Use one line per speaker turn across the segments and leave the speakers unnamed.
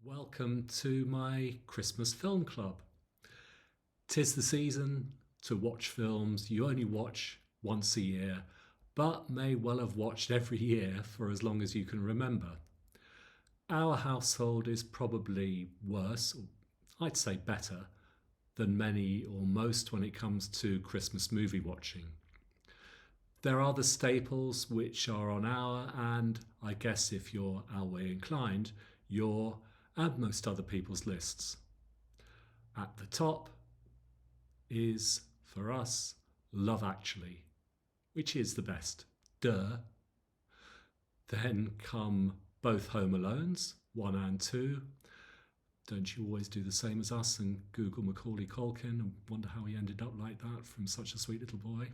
Welcome to my Christmas film club. 'Tis the season to watch films you only watch once a year, but may well have watched every year for as long as you can remember. Our household is probably worse, or I'd say better, than many or most when it comes to Christmas movie watching. There are the staples which are on our, and I guess if you're our way inclined, your and most other people's lists. At the top is, for us, Love Actually, which is the best. Duh. Then come both Home Alones, 1 and 2. Don't you always do the same as us and Google Macaulay Culkin and wonder how he ended up like that from such a sweet little boy?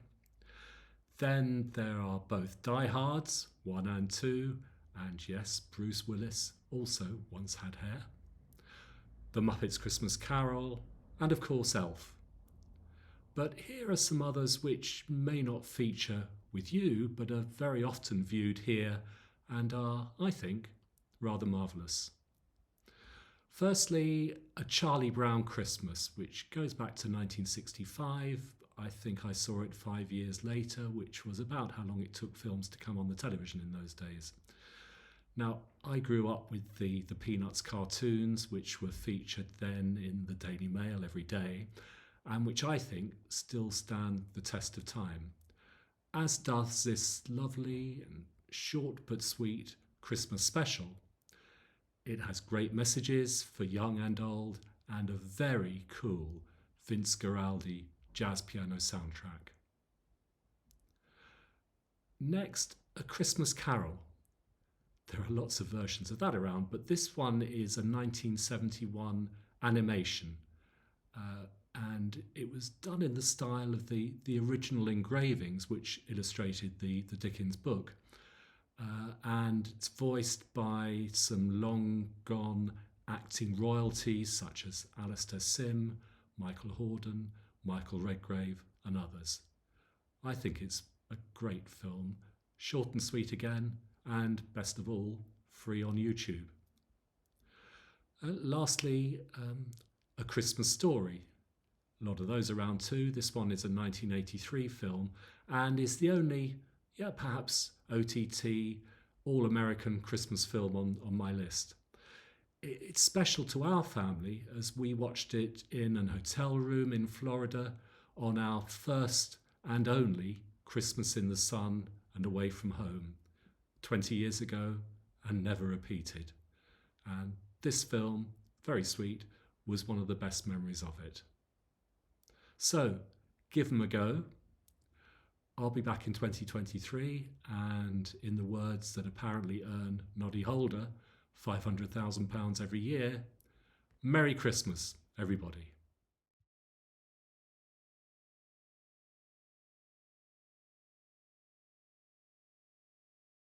Then there are both Die Hards, 1 and 2, and yes, Bruce Willis also once had hair. The Muppet Christmas Carol, and of course Elf. But here are some others which may not feature with you, but are very often viewed here and are, I think, rather marvellous. Firstly, A Charlie Brown Christmas, which goes back to 1965. I think I saw it 5 years later, which was about how long it took films to come on the television in those days. Now, I grew up with the Peanuts cartoons, which were featured then in the Daily Mail every day, and which I think still stand the test of time, as does this lovely and short but sweet Christmas special. It has great messages for young and old, and a very cool Vince Guaraldi jazz piano soundtrack. Next, A Christmas Carol. There are lots of versions of that around, but this one is a 1971 animation, and it was done in the style of the original engravings which illustrated the Dickens book, and it's voiced by some long-gone acting royalties such as Alastair Sim, Michael Hordern, Michael Redgrave and others. I think it's a great film, short and sweet again, and best of all, free on YouTube. Lastly, A Christmas Story. A lot of those around too. This one is a 1983 film and is the only, perhaps OTT, all-American Christmas film on my list. It's special to our family as we watched it in an hotel room in Florida on our first and only Christmas in the sun and away from home, 20 years ago, and never repeated. And this film, very sweet, was one of the best memories of it. So, give them a go. I'll be back in 2023, and in the words that apparently earn Noddy Holder £500,000 every year, Merry Christmas, everybody.